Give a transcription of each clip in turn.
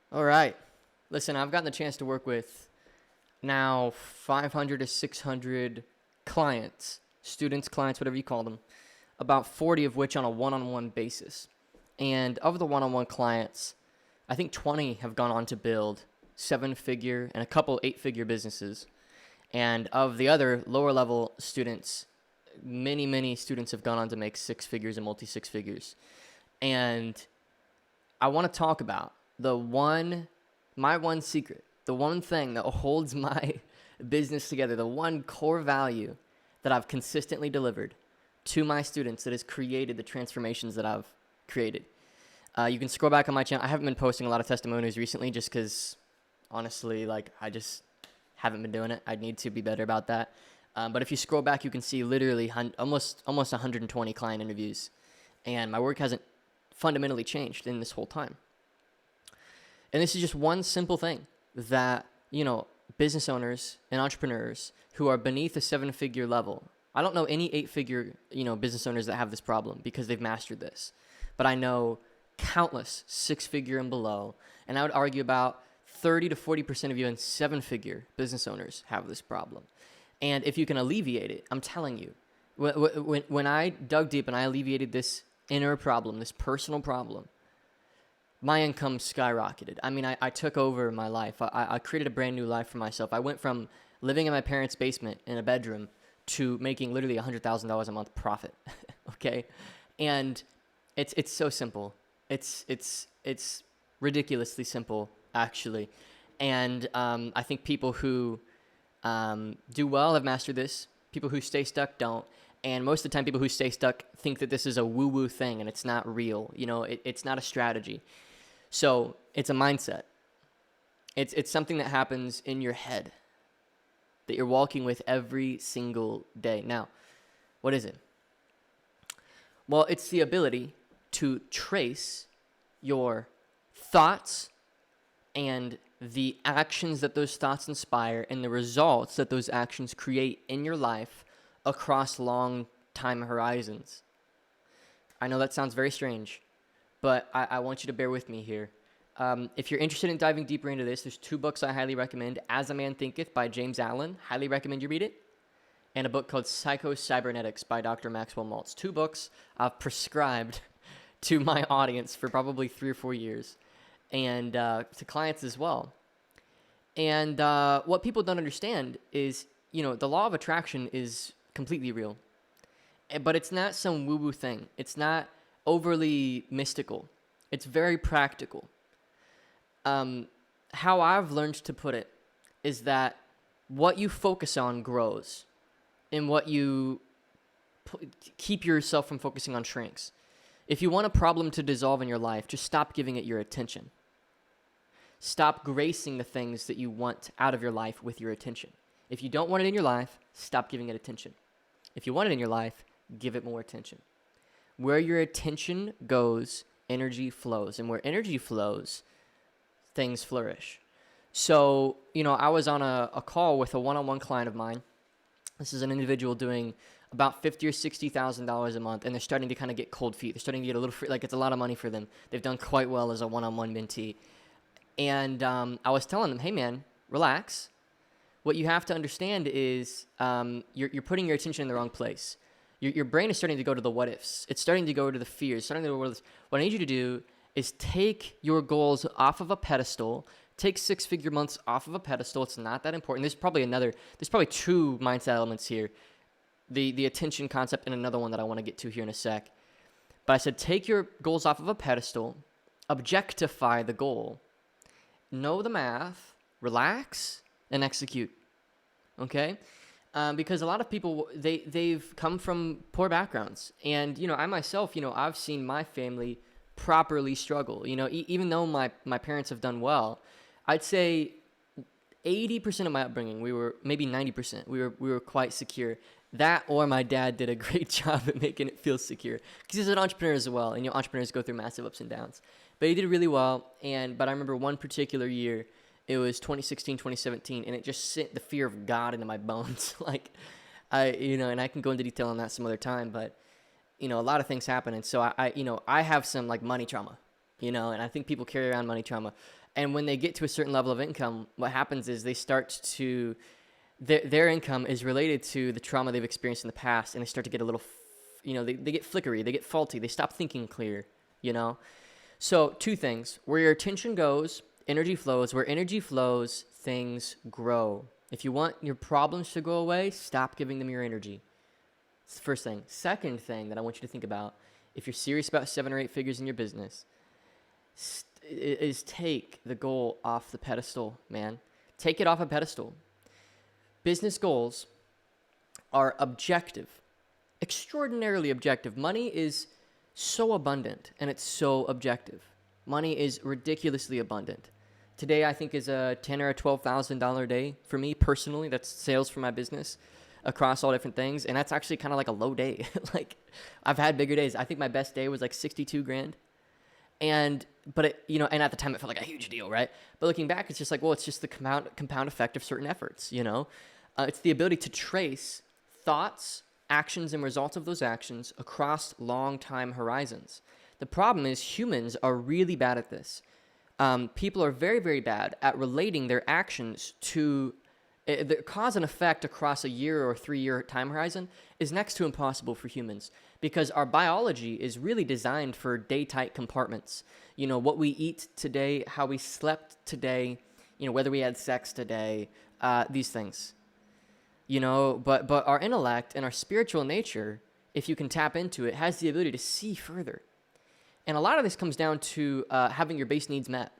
All right. Listen, I've gotten the chance to work with now 500 to 600 clients, students, clients, whatever you call them, about 40 of which on a one-on-one basis. And of the one-on-one clients, I think 20 have gone on to build seven-figure and a couple eight-figure businesses. And of the other lower-level students, many students have gone on to make six figures and multi-six figures. And I want to talk about my one secret, the one thing that holds my business together, the one core value that I've consistently delivered to my students that has created the transformations that I've created. You can scroll back on my channel. I haven't been posting a lot of testimonies recently just because, honestly, I just haven't been doing it. I need to be better about that. But if you scroll back, you can see literally almost 120 client interviews. And my work hasn't fundamentally changed in this whole time. And this is just one simple thing that, business owners and entrepreneurs who are beneath a seven-figure level. I don't know any eight-figure, business owners that have this problem because they've mastered this. But I know countless six-figure and below. And I would argue about 30 to 40% of you in seven-figure business owners have this problem. And if you can alleviate it, I'm telling you, when I dug deep and I alleviated this inner problem, this personal problem, my income skyrocketed. I mean, I took over my life. I created a brand new life for myself. I went from living in my parents' basement in a bedroom to making literally $100,000 a month profit. Okay, and it's so simple. It's ridiculously simple, actually. And I think people who do well have mastered this. People who stay stuck don't. And most of the time, people who stay stuck think that this is a woo-woo thing, and it's not real. It's not a strategy. So it's a mindset. It's something that happens in your head that you're walking with every single day. Now, what is it? Well, it's the ability to trace your thoughts and the actions that those thoughts inspire and the results that those actions create in your life across long time horizons. I know that sounds very strange, but I want you to bear with me here. If you're interested in diving deeper into this, there's two books I highly recommend. As a Man Thinketh by James Allen. Highly recommend you read it. And a book called Psycho-Cybernetics by Dr. Maxwell Maltz. Two books I've prescribed to my audience for probably 3 or 4 years. And to clients as well. And what people don't understand is, the law of attraction is completely real. But it's not some woo-woo thing. It's not overly mystical. It's very practical. How I've learned to put it is that what you focus on grows, and what you keep yourself from focusing on shrinks. If you want a problem to dissolve in your life, just stop giving it your attention. Stop gracing the things that you want out of your life with your attention. If you don't want it in your life, stop giving it attention. If you want it in your life, give it more attention. Where your attention goes, energy flows. And where energy flows, things flourish. So, I was on a call with a one-on-one client of mine. This is an individual doing about $50,000 or $60,000 a month, and they're starting to kind of get cold feet. They're starting to get a little free, it's a lot of money for them. They've done quite well as a one-on-one mentee. And I was telling them, hey man, relax. What you have to understand is you're putting your attention in the wrong place. Your brain is starting to go to the what ifs. It's starting to go to the fears. Starting to go to what I need you to do is take your goals off of a pedestal. Take six-figure months off of a pedestal. It's not that important. There's probably two mindset elements here. The attention concept and another one that I want to get to here in a sec. But I said, take your goals off of a pedestal, objectify the goal, know the math, relax, and execute. Okay? Because a lot of people, they've come from poor backgrounds. And, I myself, I've seen my family properly struggle. Even though my parents have done well, I'd say 80% of my upbringing, maybe 90%, we were quite secure. That or my dad did a great job at making it feel secure. Because he's an entrepreneur as well, and entrepreneurs go through massive ups and downs. But he did really well, but I remember one particular year, it was 2016, 2017, and it just sent the fear of God into my bones. And I can go into detail on that some other time, but, a lot of things happen. And so I have some money trauma, and I think people carry around money trauma. And when they get to a certain level of income, what happens is they start to, their income is related to the trauma they've experienced in the past, and they start to get a little, they get flickery, they get faulty, they stop thinking clear, So 2 things: where your attention goes, energy flows. Where energy flows, things grow. If you want your problems to go away, stop giving them your energy. It's the first thing. Second thing that I want you to think about, if you're serious about 7 or 8 figures in your business, is take the goal off the pedestal, man. Take it off a pedestal. Business goals are objective, extraordinarily objective. Money is so abundant, and it's so objective. Money is ridiculously abundant. Today, I think, is a $10,000 or $12,000 day for me personally. That's sales for my business across all different things, and that's actually kind of like a low day. Like, I've had bigger days. I think my best day was like 62 grand, and at the time it felt like a huge deal, right? But looking back, it's just like, well, it's just the compound effect of certain efforts. It's the ability to trace thoughts, actions, and results of those actions across long time horizons. The problem is humans are really bad at this. People are very, very bad at relating their actions to the cause and effect across a year or 3-year time horizon is next to impossible for humans, because our biology is really designed for day-tight compartments. What we eat today, how we slept today, whether we had sex today, these things. But our intellect and our spiritual nature, if you can tap into it, has the ability to see further. And a lot of this comes down to having your base needs met.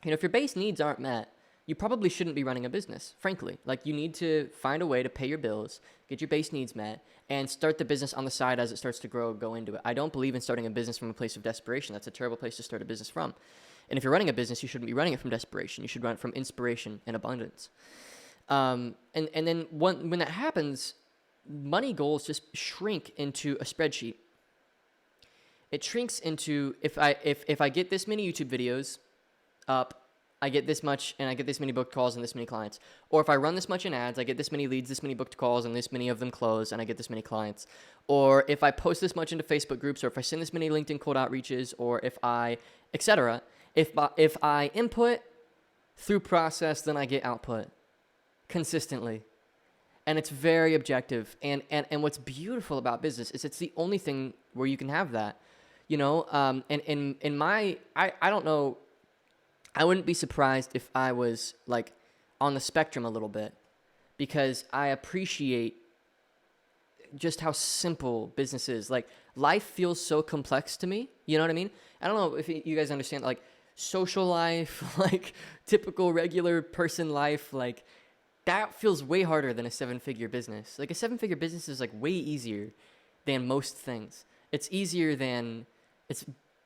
If your base needs aren't met, you probably shouldn't be running a business, frankly. Like, you need to find a way to pay your bills, get your base needs met, and start the business on the side as it starts to grow, go into it. I don't believe in starting a business from a place of desperation. That's a terrible place to start a business from. And if you're running a business, you shouldn't be running it from desperation. You should run it from inspiration and abundance. And then when that happens, money goals just shrink into a spreadsheet. It shrinks into, if I get this many YouTube videos up, I get this much, and I get this many booked calls and this many clients. Or if I run this much in ads, I get this many leads, this many booked calls, and this many of them close, and I get this many clients. Or if I post this much into Facebook groups, or if I send this many LinkedIn cold outreaches, or if I, etc. If I input through process, then I get output consistently. And it's very objective. And what's beautiful about business is it's the only thing where you can have that. I don't know, I wouldn't be surprised if I was like on the spectrum a little bit, because I appreciate just how simple business is. Like, life feels so complex to me. You know what I mean? I don't know if you guys understand, like, social life, like typical regular person life, like that feels way harder than a 7-figure business. Like, a 7-figure business is like way easier than most things. It's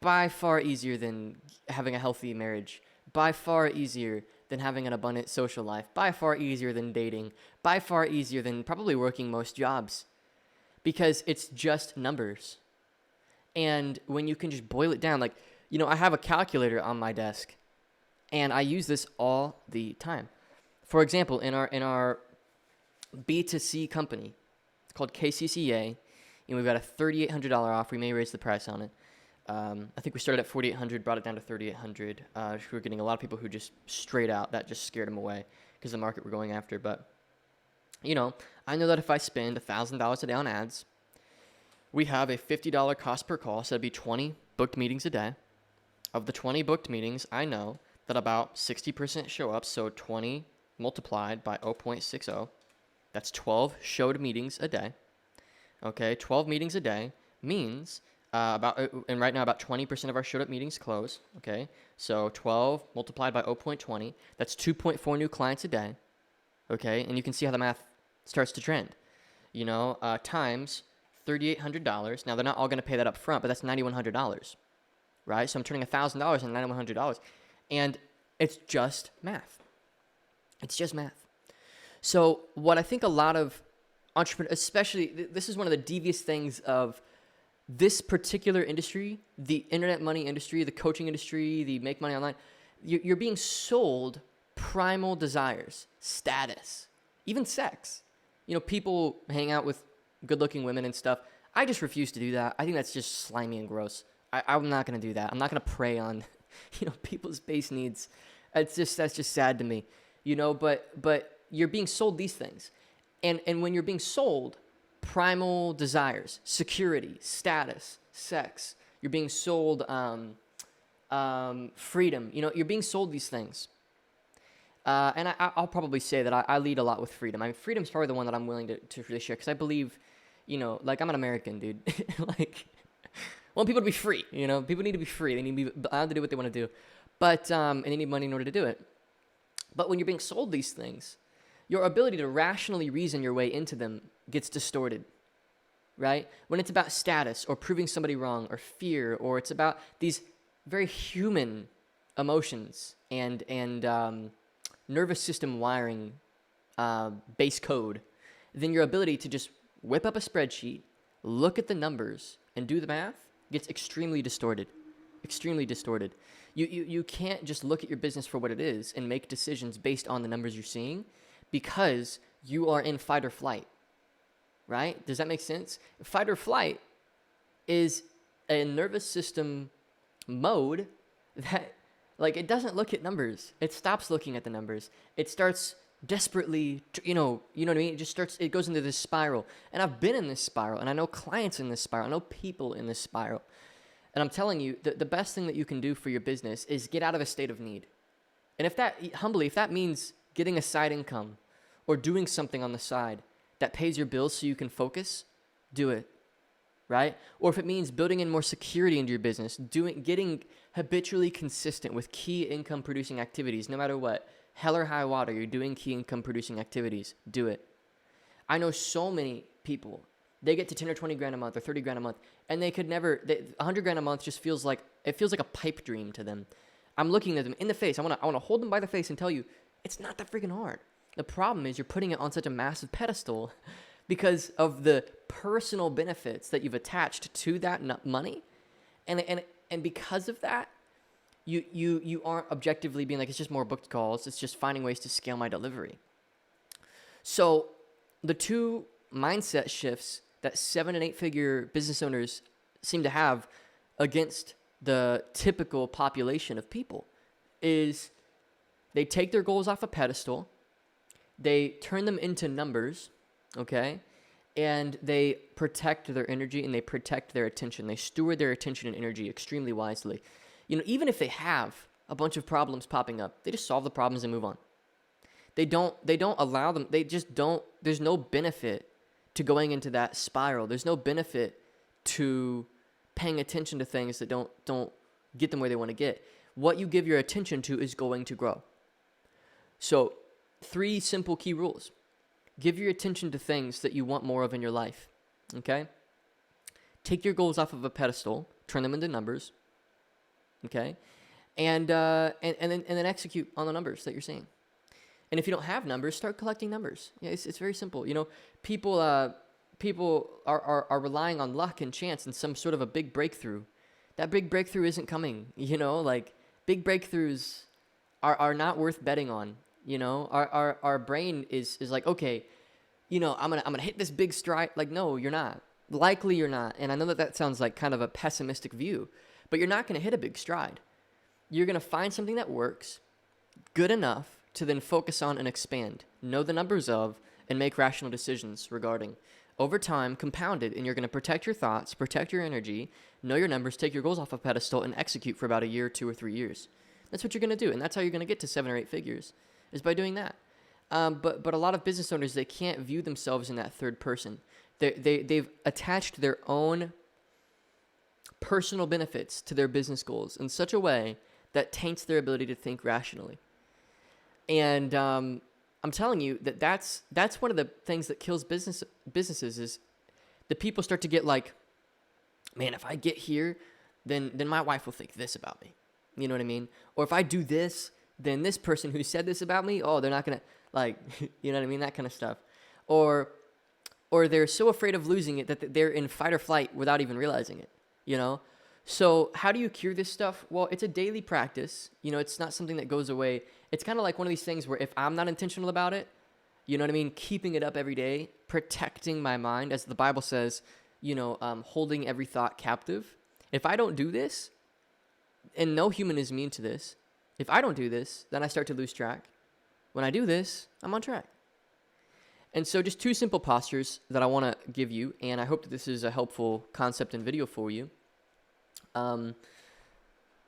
by far easier than having a healthy marriage, by far easier than having an abundant social life, by far easier than dating, by far easier than probably working most jobs, because it's just numbers. And when you can just boil it down, like, I have a calculator on my desk, and I use this all the time. For example, in our B2C company, it's called KCCA, and we've got a $3,800 off. We may raise the price on it. I think we started at $4,800, brought it down to $3,800. We're getting a lot of people who just straight out, that just scared them away because of the market we're going after. But, I know that if I spend $1,000 a day on ads, we have a $50 cost per call, so that'd be 20 booked meetings a day. Of the 20 booked meetings, I know that about 60% show up, so 20 multiplied by 0.60, that's 12 showed meetings a day. Okay, 12 meetings a day means and right now about 20% of our showed up meetings close. Okay, so 12 multiplied by 0.20, that's 2.4 new clients a day. Okay, and you can see how the math starts to trend. Times $3,800. Now, they're not all going to pay that up front, but that's $9,100, right? So I'm turning $1,000 into $9,100, and it's just math. It's just math. So what I think a lot of entrepreneurs, especially, this is one of the devious things of this particular industry, the internet money industry, the coaching industry, the make money online, you're being sold primal desires, status, even sex. People hang out with good-looking women and stuff. I just refuse to do that. I think that's just slimy and gross. I'm not going to do that. I'm not going to prey on people's base needs. That's just sad to me, but you're being sold these things. And when you're being sold primal desires, security, status, sex, you're being sold freedom. You're being sold these things. And I'll probably say that I lead a lot with freedom. I mean, freedom's probably the one that I'm willing to really share, because I believe, like, I'm an American, dude. Like, I want people to be free. People need to be free. They need to be allowed to do what they want to do, but and they need money in order to do it. But when you're being sold these things, your ability to rationally reason your way into them gets distorted, right? When it's about status or proving somebody wrong or fear, or it's about these very human emotions and nervous system wiring, base code, then your ability to just whip up a spreadsheet, look at the numbers, and do the math gets extremely distorted. Extremely distorted. You can't just look at your business for what it is and make decisions based on the numbers you're seeing, because you are in fight or flight, right? Does that make sense? Fight or flight is a nervous system mode that, like, it doesn't look at numbers. It stops looking at the numbers. It starts desperately, you know what I mean? It goes into this spiral. And I've been in this spiral, and I know clients in this spiral. I know people in this spiral. And I'm telling you, the best thing that you can do for your business is get out of a state of need. And if that means getting a side income or doing something on the side that pays your bills so you can focus, do it, right? Or if it means building in more security into your business, getting habitually consistent with key income producing activities, no matter what, hell or high water, you're doing key income producing activities, do it. I know so many people, they get to 10 or 20 grand a month or 30 grand a month, and they could never, 100 grand a month just feels like a pipe dream to them. I'm looking at them in the face. I want to hold them by the face and tell you, it's not that freaking hard. The problem is you're putting it on such a massive pedestal because of the personal benefits that you've attached to that money. And because of that, you aren't objectively being like, it's just more booked calls. It's just finding ways to scale my delivery. So the two mindset shifts that 7 and 8 figure business owners seem to have against the typical population of people is they take their goals off a pedestal, they turn them into numbers, okay? And they protect their energy and they protect their attention. They steward their attention and energy extremely wisely. Even if they have a bunch of problems popping up, they just solve the problems and move on. They don't allow them, there's no benefit to going into that spiral. There's no benefit to paying attention to things that don't get them where they want to get. What you give your attention to is going to grow. So 3 simple key rules. Give your attention to things that you want more of in your life, okay? Take your goals off of a pedestal, turn them into numbers, okay? And then execute on the numbers that you're seeing. And if you don't have numbers, start collecting numbers. Yeah, it's very simple. People are relying on luck and chance and some sort of a big breakthrough. That big breakthrough isn't coming. Like, big breakthroughs are not worth betting on. Our brain is like, okay, I'm gonna hit this big stride. Like, no, you're not. Likely you're not. And I know that sounds like kind of a pessimistic view, but you're not gonna hit a big stride. You're gonna find something that works good enough to then focus on and expand, know the numbers of, and make rational decisions regarding. Over time, compounded, and you're going to protect your thoughts, protect your energy, know your numbers, take your goals off a pedestal, and execute for about a year, 2 or 3 years. That's what you're going to do, and that's how you're going to get to 7 or 8 figures, is by doing that. But a lot of business owners, they can't view themselves in that third person. They've attached their own personal benefits to their business goals in such a way that taints their ability to think rationally. And I'm telling you that's one of the things that kills businesses is the people start to get like, man, if I get here, then my wife will think this about me. You know what I mean? Or if I do this, then this person who said this about me, they're not going to, like, you know what I mean? That kind of stuff. Or they're so afraid of losing it that they're in fight or flight without even realizing it, So how do you cure this stuff? Well, it's a daily practice. It's not something that goes away. It's kind of like one of these things where if I'm not intentional about it, you know what I mean? Keeping it up every day, protecting my mind, as the Bible says, holding every thought captive. If I don't do this, and no human is immune to this. If I don't do this, then I start to lose track. When I do this, I'm on track. And so just 2 simple postures that I want to give you, and I hope that this is a helpful concept and video for you.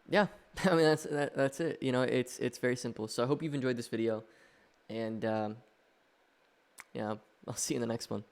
Yeah, I mean, that's it. You know, it's very simple. So I hope you've enjoyed this video, and yeah, I'll see you in the next one.